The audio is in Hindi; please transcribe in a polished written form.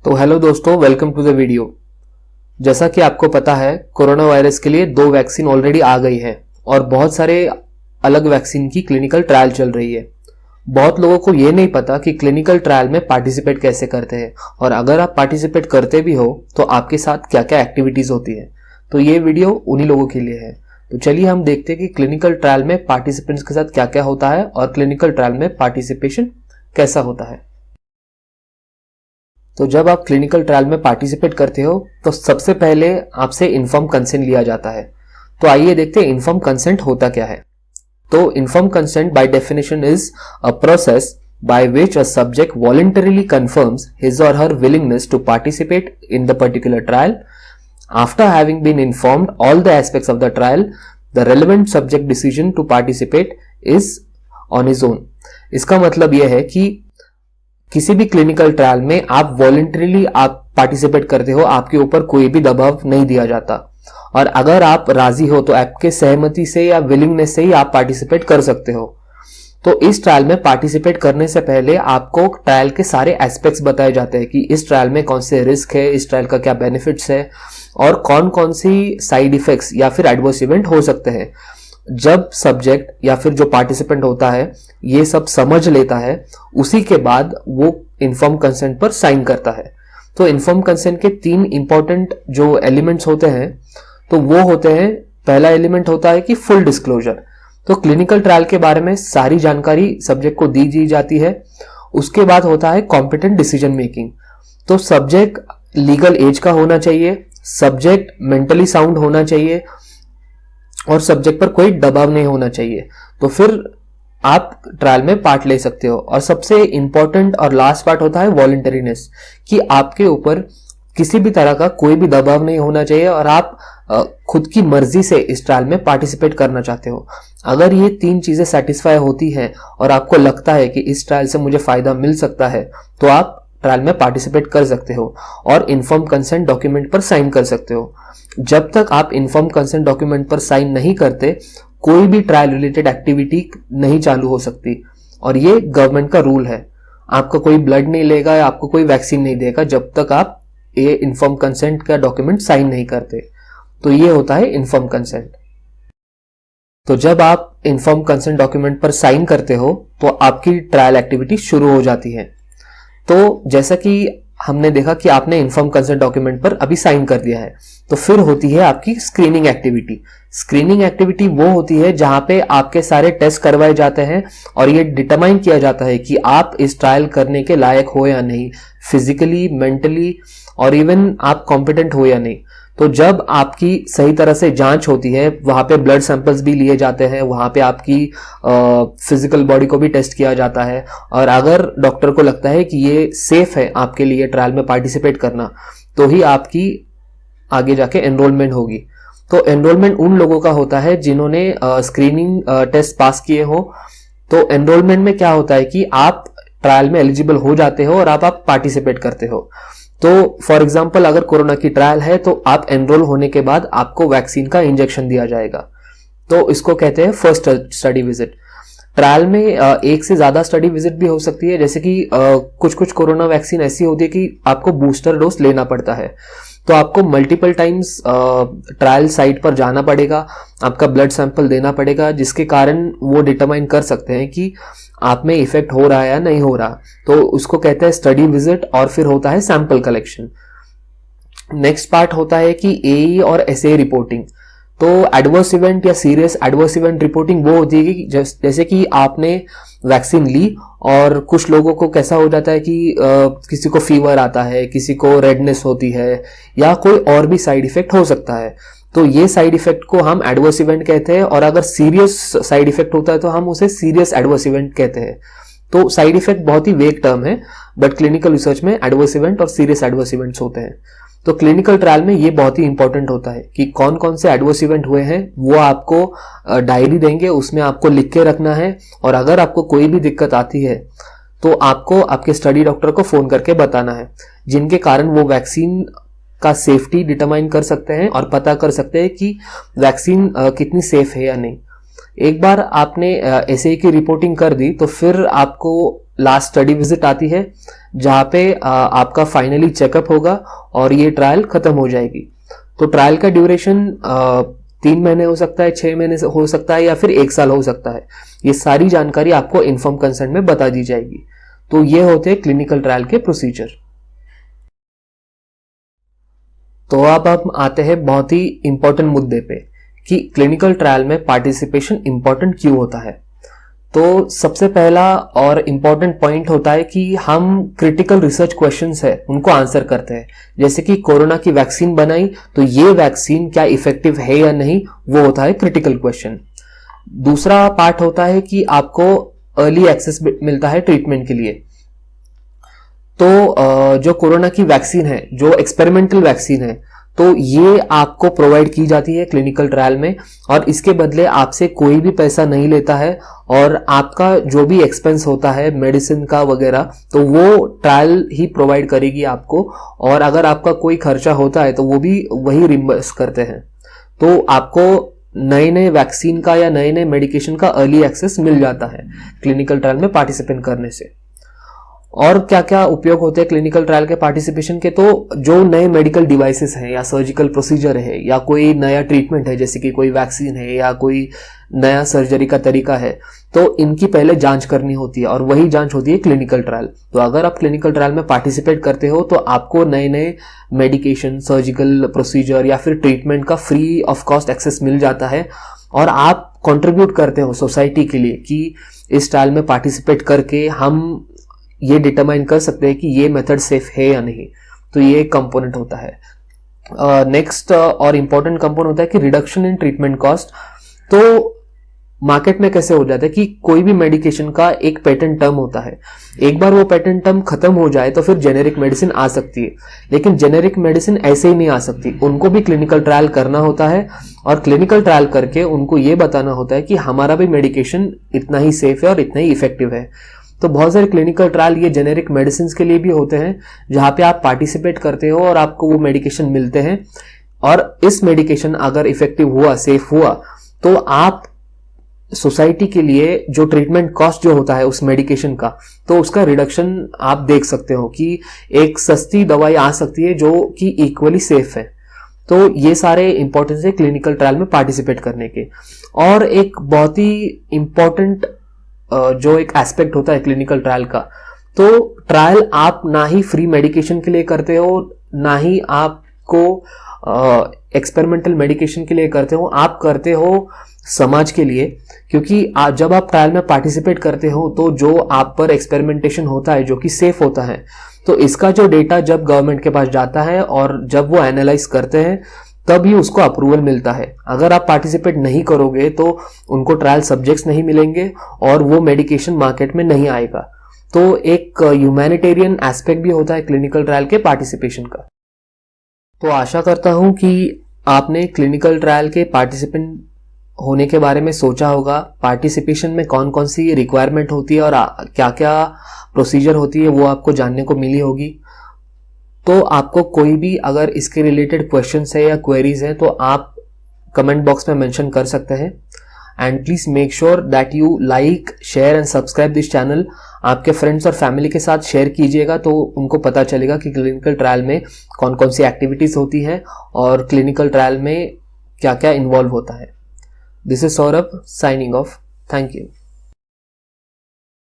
तो हेलो दोस्तों, वेलकम टू द वीडियो। जैसा कि आपको पता है, कोरोना वायरस के लिए 2 वैक्सीन ऑलरेडी आ गई है और बहुत सारे अलग वैक्सीन की क्लिनिकल ट्रायल चल रही है। बहुत लोगों को ये नहीं पता कि क्लिनिकल ट्रायल में पार्टिसिपेट कैसे करते हैं और अगर आप पार्टिसिपेट करते भी हो तो आपके साथ क्या क्या एक्टिविटीज होती है। तो ये वीडियो उन्हीं लोगों के लिए है। तो चलिए हम देखते हैं कि क्लिनिकल ट्रायल में पार्टिसिपेंट्स के साथ क्या क्या होता है और क्लिनिकल ट्रायल में पार्टिसिपेशन कैसा होता है। तो जब आप क्लिनिकल ट्रायल में पार्टिसिपेट करते हो तो सबसे पहले आपसे इन्फॉर्म कंसेंट लिया जाता है। तो आइए देखते हैं इन्फॉर्म कंसेंट होता क्या है। तो inform consent by definition is a process by which a subject voluntarily confirms his or her willingness to participate in the particular trial. After having been informed all the aspects of the trial, the relevant subject decision to participate is on his own. इसका मतलब यह है कि किसी भी क्लिनिकल ट्रायल में आप वॉलंटरीली आप पार्टिसिपेट करते हो, आपके ऊपर कोई भी दबाव नहीं दिया जाता और अगर आप राजी हो तो आपके सहमति से या विलिंगनेस से ही आप पार्टिसिपेट कर सकते हो। तो इस ट्रायल में पार्टिसिपेट करने से पहले आपको ट्रायल के सारे एस्पेक्ट्स बताए जाते हैं कि इस ट्रायल में कौन से रिस्क है, इस ट्रायल का क्या बेनिफिट्स है और कौन कौन सी साइड इफेक्ट्स या फिर एडवर्स इवेंट हो सकते हैं। जब सब्जेक्ट या फिर जो पार्टिसिपेंट होता है ये सब समझ लेता है, उसी के बाद वो इन्फॉर्म कंसेंट पर साइन करता है। तो इन्फॉर्म कंसेंट के 3 इंपॉर्टेंट जो एलिमेंट्स होते हैं तो वो होते हैं, पहला एलिमेंट होता है कि फुल डिस्क्लोजर। तो क्लिनिकल ट्रायल के बारे में सारी जानकारी सब्जेक्ट को दी जाती है। उसके बाद होता है कॉम्पिटेंट डिसीजन मेकिंग। तो सब्जेक्ट लीगल एज का होना चाहिए, सब्जेक्ट मेंटली साउंड होना चाहिए और सब्जेक्ट पर कोई दबाव नहीं होना चाहिए, तो फिर आप ट्रायल में पार्ट ले सकते हो। और सबसे इंपॉर्टेंट और लास्ट पार्ट होता है वॉलंटरीनेस, कि आपके ऊपर किसी भी तरह का कोई भी दबाव नहीं होना चाहिए और आप खुद की मर्जी से इस ट्रायल में पार्टिसिपेट करना चाहते हो। अगर ये 3 चीजें सेटिस्फाई होती हैं और आपको लगता है कि इस ट्रायल से मुझे फायदा मिल सकता है तो आप ट्रायल में पार्टिसिपेट कर सकते हो और इन्फॉर्म कंसेंट डॉक्यूमेंट पर साइन कर सकते हो। जब तक आप इन्फॉर्म कंसेंट डॉक्यूमेंट पर साइन नहीं करते, कोई भी ट्रायल रिलेटेड एक्टिविटी नहीं चालू हो सकती और ये गवर्नमेंट का रूल है। आपका कोई ब्लड नहीं लेगा या आपको कोई वैक्सीन नहीं देगा जब तक आप ये इन्फॉर्म कंसेंट का डॉक्यूमेंट साइन नहीं करते। तो ये होता है इन्फॉर्म कंसेंट। तो जब आप इन्फॉर्म कंसेंट डॉक्यूमेंट पर साइन करते हो तो आपकी ट्रायल एक्टिविटी शुरू हो जाती है। तो जैसा कि हमने देखा कि आपने इन्फॉर्म कंसेंट डॉक्यूमेंट पर अभी साइन कर दिया है, तो फिर होती है आपकी स्क्रीनिंग एक्टिविटी। स्क्रीनिंग एक्टिविटी वो होती है जहां पे आपके सारे टेस्ट करवाए जाते हैं और ये डिटरमाइन किया जाता है कि आप इस ट्रायल करने के लायक हो या नहीं, फिजिकली, मेंटली और इवन आप कॉम्पिटेंट हो या नहीं। तो जब आपकी सही तरह से जांच होती है, वहां पे ब्लड सैंपल्स भी लिए जाते हैं, वहां पे आपकी फिजिकल बॉडी को भी टेस्ट किया जाता है और अगर डॉक्टर को लगता है कि ये सेफ है आपके लिए ट्रायल में पार्टिसिपेट करना, तो ही आपकी आगे जाके एनरोलमेंट होगी। तो एनरोलमेंट उन लोगों का होता है जिन्होंने स्क्रीनिंग टेस्ट पास किए हो। तो एनरोलमेंट में क्या होता है कि आप ट्रायल में एलिजिबल हो जाते हो और आप पार्टिसिपेट करते हो। तो फॉर एग्जांपल अगर कोरोना की ट्रायल है तो आप एनरोल होने के बाद आपको वैक्सीन का इंजेक्शन दिया जाएगा। तो इसको कहते हैं फर्स्ट स्टडी विजिट। ट्रायल में एक से ज्यादा स्टडी विजिट भी हो सकती है, जैसे कि कुछ कोरोना वैक्सीन ऐसी होती है कि आपको बूस्टर डोज लेना पड़ता है। तो आपको मल्टीपल टाइम्स ट्रायल साइट पर जाना पड़ेगा, आपका ब्लड सैंपल देना पड़ेगा, जिसके कारण वो डिटरमाइन कर सकते हैं कि आप में इफेक्ट हो रहा है या नहीं हो रहा। तो उसको कहते हैं स्टडी विजिट और फिर होता है सैंपल कलेक्शन। नेक्स्ट पार्ट होता है कि एई और एसए रिपोर्टिंग। तो एडवर्स इवेंट या सीरियस एडवर्स इवेंट रिपोर्टिंग वो होती है कि जैसे कि आपने वैक्सीन ली और कुछ लोगों को कैसा हो जाता है कि किसी को फीवर आता है, किसी को रेडनेस होती है या कोई और भी साइड इफेक्ट हो सकता है। तो ये साइड इफेक्ट को हम एडवर्स इवेंट कहते हैं और अगर सीरियस साइड इफेक्ट होता है तो हम उसे सीरियस एडवर्स इवेंट कहते हैं। तो साइड इफेक्ट बहुत ही वेग टर्म है, बट क्लिनिकल रिसर्च में एडवर्स इवेंट और सीरियस एडवर्स इवेंट्स होते हैं। तो क्लिनिकल ट्रायल में ये बहुत ही इंपॉर्टेंट होता है कि कौन कौन से एडवर्स इवेंट हुए हैं, वो आपको डायरी देंगे, उसमें आपको लिख के रखना है और अगर आपको कोई भी दिक्कत आती है तो आपको आपके स्टडी डॉक्टर को फोन करके बताना है, जिनके कारण वो वैक्सीन का सेफ्टी डिटरमाइन कर सकते हैं और पता कर सकते हैं कि वैक्सीन कितनी सेफ है या नहीं। एक बार आपने एसए की रिपोर्टिंग कर दी तो फिर आपको लास्ट स्टडी विजिट आती है जहाँ पे आपका फाइनली चेकअप होगा और ये ट्रायल खत्म हो जाएगी। तो ट्रायल का ड्यूरेशन 3 महीने हो सकता है, 6 महीने हो सकता है या फिर 1 साल हो सकता है। ये सारी जानकारी आपको इन्फॉर्म कंसेंट में बता दी जाएगी। तो ये होते हैं क्लिनिकल ट्रायल के प्रोसीजर। तो अब हम आते हैं बहुत ही इंपॉर्टेंट मुद्दे पे कि क्लिनिकल ट्रायल में पार्टिसिपेशन इंपॉर्टेंट क्यों होता है। तो सबसे पहला और इम्पॉर्टेंट पॉइंट होता है कि हम क्रिटिकल रिसर्च क्वेश्चंस है उनको आंसर करते हैं। जैसे कि कोरोना की वैक्सीन बनाई तो ये वैक्सीन क्या इफेक्टिव है या नहीं, वो होता है क्रिटिकल क्वेश्चन। दूसरा पार्ट होता है कि आपको अर्ली एक्सेस मिलता है ट्रीटमेंट के लिए। तो जो कोरोना की वैक्सीन है, जो एक्सपेरिमेंटल वैक्सीन है, तो ये आपको प्रोवाइड की जाती है क्लिनिकल ट्रायल में और इसके बदले आपसे कोई भी पैसा नहीं लेता है और आपका जो भी एक्सपेंस होता है मेडिसिन का वगैरह तो वो ट्रायल ही प्रोवाइड करेगी आपको, और अगर आपका कोई खर्चा होता है तो वो भी वही रिम्बर्स करते हैं। तो आपको नए नए वैक्सीन का या नए नए मेडिकेशन का अर्ली एक्सेस मिल जाता है क्लिनिकल ट्रायल में पार्टिसिपेट करने से। और क्या क्या उपयोग होते हैं क्लिनिकल ट्रायल के पार्टिसिपेशन के, तो जो नए मेडिकल डिवाइसेस हैं या सर्जिकल प्रोसीजर है या कोई नया ट्रीटमेंट है, जैसे कि कोई वैक्सीन है या कोई नया सर्जरी का तरीका है, तो इनकी पहले जांच करनी होती है और वही जांच होती है क्लिनिकल ट्रायल। तो अगर आप क्लिनिकल ट्रायल में पार्टिसिपेट करते हो तो आपको नए नए मेडिकेशन, सर्जिकल प्रोसीजर या फिर ट्रीटमेंट का फ्री ऑफ कॉस्ट एक्सेस मिल जाता है और आप कंट्रीब्यूट करते हो सोसाइटी के लिए कि इस ट्रायल में पार्टिसिपेट करके हम ये डिटरमाइन कर सकते हैं कि ये मेथड सेफ है या नहीं। तो ये एक कंपोनेंट होता है। नेक्स्ट और इम्पोर्टेंट कंपोनेंट होता है कि रिडक्शन इन ट्रीटमेंट कॉस्ट। तो मार्केट में कैसे हो जाता है कि कोई भी मेडिकेशन का एक पेटेंट टर्म होता है, एक बार वो पेटेंट टर्म खत्म हो जाए तो फिर जेनेरिक मेडिसिन आ सकती है, लेकिन जेनेरिक मेडिसिन ऐसे ही नहीं आ सकती, उनको भी क्लिनिकल ट्रायल करना होता है और क्लिनिकल ट्रायल करके उनको ये बताना होता है कि हमारा भी मेडिकेशन इतना ही सेफ है और इतना ही इफेक्टिव है। तो बहुत सारे क्लिनिकल ट्रायल ये जेनेरिक मेडिसिन के लिए भी होते हैं जहां पे आप पार्टिसिपेट करते हो और आपको वो मेडिकेशन मिलते हैं, और इस मेडिकेशन अगर इफेक्टिव हुआ, सेफ हुआ, तो आप सोसाइटी के लिए जो ट्रीटमेंट कॉस्ट जो होता है उस मेडिकेशन का, तो उसका रिडक्शन आप देख सकते हो कि एक सस्ती दवाई आ सकती है जो कि इक्वली सेफ है। तो ये सारे इंपॉर्टेंस है क्लिनिकल ट्रायल में पार्टिसिपेट करने के। और एक बहुत ही इंपॉर्टेंट जो एक एस्पेक्ट होता है क्लिनिकल ट्रायल का, तो ट्रायल आप ना ही फ्री मेडिकेशन के लिए करते हो, ना ही आपको एक्सपेरिमेंटल मेडिकेशन के लिए करते हो, आप करते हो समाज के लिए। क्योंकि जब आप ट्रायल में पार्टिसिपेट करते हो तो जो आप पर एक्सपेरिमेंटेशन होता है जो कि सेफ होता है, तो इसका जो डेटा जब गवर्नमेंट के पास जाता है और जब वो एनालाइज करते हैं तभी उसको अप्रूवल मिलता है। अगर आप पार्टिसिपेट नहीं करोगे तो उनको ट्रायल सब्जेक्ट्स नहीं मिलेंगे और वो मेडिकेशन मार्केट में नहीं आएगा। तो एक ह्यूमैनिटेरियन एस्पेक्ट भी होता है क्लिनिकल ट्रायल के पार्टिसिपेशन का। तो आशा करता हूं कि आपने क्लिनिकल ट्रायल के पार्टिसिपेंट होने के बारे में सोचा होगा, पार्टिसिपेशन में कौन कौन सी रिक्वायरमेंट होती है और क्या क्या प्रोसीजर होती है वो आपको जानने को मिली होगी। तो आपको कोई भी अगर इसके रिलेटेड क्वेश्चंस है या क्वेरीज हैं तो आप कमेंट बॉक्स में मेंशन कर सकते हैं। And please make sure that you like, share and subscribe this channel. आपके फ्रेंड्स और फैमिली के साथ शेयर कीजिएगा तो उनको पता चलेगा कि क्लिनिकल ट्रायल में कौन कौन सी एक्टिविटीज होती है और क्लिनिकल ट्रायल में क्या क्या इन्वॉल्व होता है। This is Saurabh signing off. Thank you.